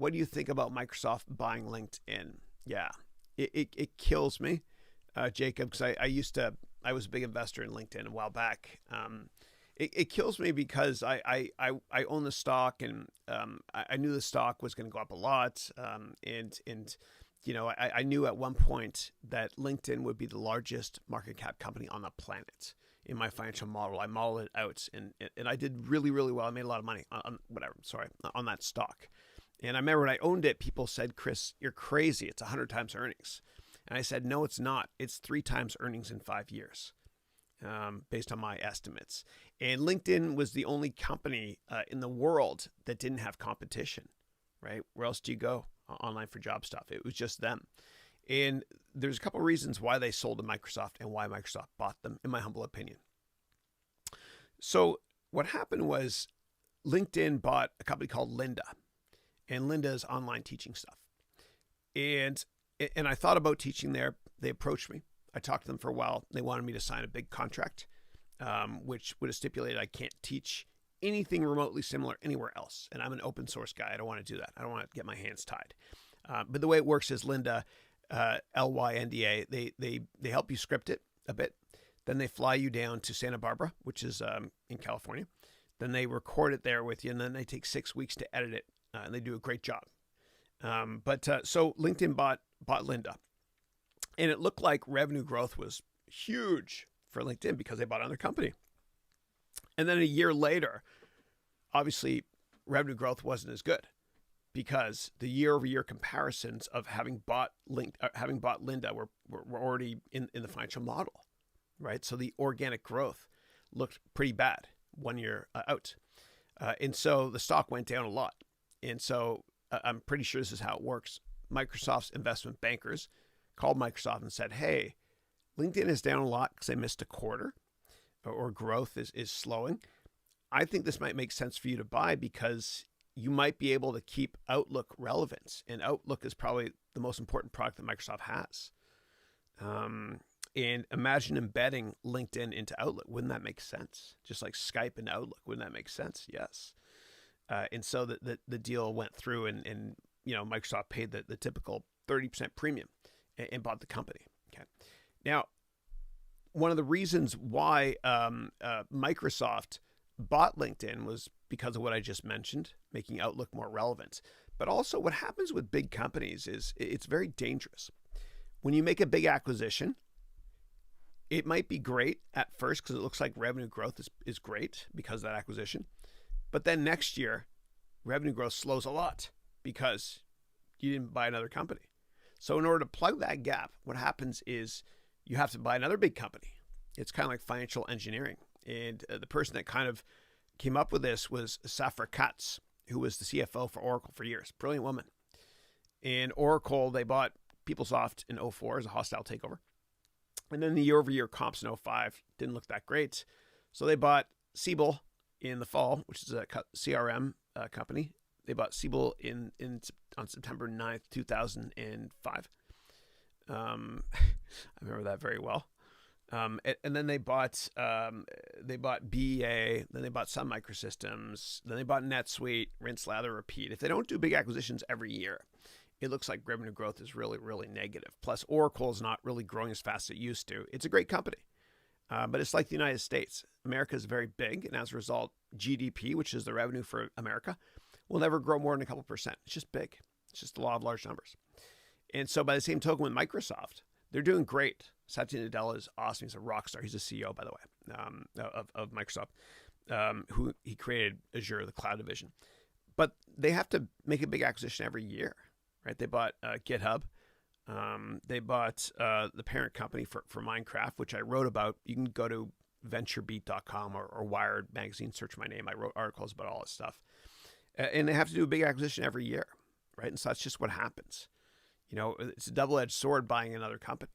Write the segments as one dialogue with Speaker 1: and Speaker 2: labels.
Speaker 1: what do you think about Microsoft buying LinkedIn? Yeah, it kills me, Jacob, because I was a big investor in LinkedIn a while back. It kills me because I own the stock, and I knew the stock was going to go up a lot, and I knew at one point that LinkedIn would be the largest market cap company on the planet. In my financial model, I modeled it out, and I did really, really well. I made a lot of money on that stock. And I remember when I owned it, people said, Chris, you're crazy. It's 100 times earnings. And I said, no, it's not. It's 3 times earnings in 5 years, based on my estimates. And LinkedIn was the only company in the world that didn't have competition, right? Where else do you go online for job stuff? It was just them. And there's a couple of reasons why they sold to Microsoft and why Microsoft bought them, in my humble opinion. So what happened was LinkedIn bought a company called Lynda, and Lynda is online teaching stuff. And I thought about teaching there. They approached me. I talked to them for a while. They wanted me to sign a big contract, which would have stipulated I can't teach anything remotely similar anywhere else. And I'm an open source guy. I don't want to do that. I don't want to get my hands tied. But the way it works is Lynda, Lynda, they help you script it a bit. Then they fly you down to Santa Barbara, which is in California. Then they record it there with you, and then they take 6 weeks to edit it, and they do a great job. So LinkedIn bought Lynda, and it looked like revenue growth was huge for LinkedIn because they bought another company. And then a year later, obviously, revenue growth wasn't as good because the year-over-year comparisons of having bought Lynda were already in the financial model, right? So the organic growth looked pretty bad 1 year out. And so the stock went down a lot. And so I'm pretty sure this is how it works. Microsoft's investment bankers called Microsoft and said, hey, LinkedIn is down a lot because they missed a quarter, or growth is slowing. I think this might make sense for you to buy because you might be able to keep Outlook relevant. And Outlook is probably the most important product that Microsoft has. And imagine embedding LinkedIn into Outlook. Wouldn't that make sense? Just like Skype and Outlook. Wouldn't that make sense? Yes. And so the deal went through, and Microsoft paid the typical 30% premium and bought the company. Okay. Now, one of the reasons why Microsoft bought LinkedIn was because of what I just mentioned, making Outlook more relevant. But also what happens with big companies is it's very dangerous. When you make a big acquisition, it might be great at first because it looks like revenue growth is great because of that acquisition. But then next year, revenue growth slows a lot because you didn't buy another company. So in order to plug that gap, what happens is you have to buy another big company. It's kind of like financial engineering. And the person that kind of came up with this was Safra Katz, who was the CFO for Oracle for years. Brilliant woman. And Oracle, they bought PeopleSoft in 2004 as a hostile takeover. And then the year-over-year comps in 2005 didn't look that great. So they bought Siebel in the fall, which is a CRM company. They bought Siebel on September 9th, 2005. I remember that very well. And then they bought BEA, then they bought Sun Microsystems, then they bought NetSuite, rinse, lather, repeat. If they don't do big acquisitions every year, it looks like revenue growth is really, really negative. Plus, Oracle is not really growing as fast as it used to. It's a great company, but it's like the United States. America is very big, and as a result, GDP, which is the revenue for America, will never grow more than a couple percent. It's just big. It's just the law of large numbers. And so by the same token with Microsoft, they're doing great. Satya Nadella is awesome. He's a rock star. He's the CEO, by the way, of Microsoft, who he created Azure, the cloud division. But they have to make a big acquisition every year, right? They bought GitHub. They bought the parent company for Minecraft, which I wrote about. You can go to venturebeat.com or Wired magazine, search my name. I wrote articles about all this stuff. And they have to do a big acquisition every year, right? And so that's just what happens. It's a double-edged sword buying another company.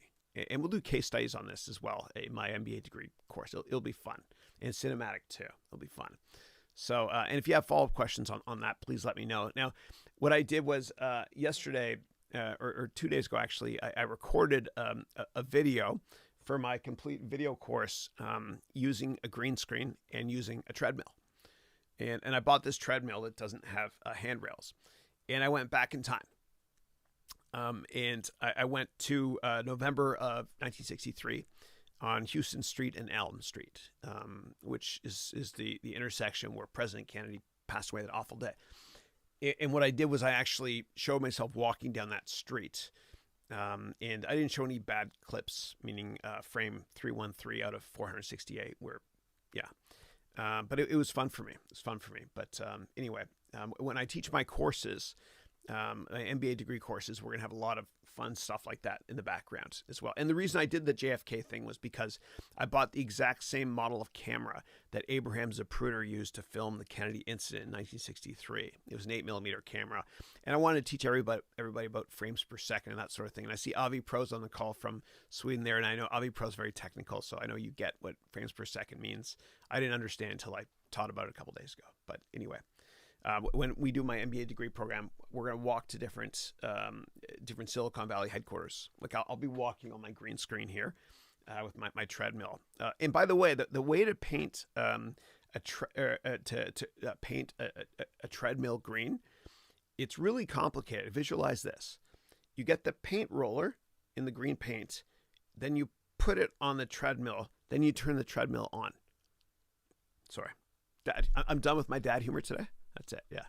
Speaker 1: And we'll do case studies on this as well in my MBA degree course. It'll be fun. And cinematic too. It'll be fun. So, and if you have follow-up questions on that, please let me know. Now, what I did was yesterday, or 2 days ago actually, I recorded a video for my complete video course using a green screen and using a treadmill. And I bought this treadmill that doesn't have handrails. and I went back in time. And I went to November of 1963 on Houston Street and Elm Street, which is the intersection where President Kennedy passed away that awful day. And what I did was I actually showed myself walking down that street. And I didn't show any bad clips, meaning frame 313 out of 468, where, yeah. But it was fun for me. It was fun for me. But anyway, when I teach my courses, MBA degree courses, we're going to have a lot of fun stuff like that in the background as well. And the reason I did the JFK thing was because I bought the exact same model of camera that Abraham Zapruder used to film the Kennedy incident in 1963. It was an 8mm camera. And I wanted to teach everybody about frames per second and that sort of thing. And I see Avi Pro's on the call from Sweden there. And I know Avi Pro's very technical, so I know you get what frames per second means. I didn't understand until I taught about it a couple days ago. But anyway. When we do my MBA degree program, we're going to walk to different Silicon Valley headquarters. Like I'll be walking on my green screen here with my treadmill. And by the way, the way to paint paint a treadmill green, it's really complicated. Visualize this: you get the paint roller in the green paint, then you put it on the treadmill, then you turn the treadmill on. Sorry, Dad. I'm done with my dad humor today. That's it. Yeah.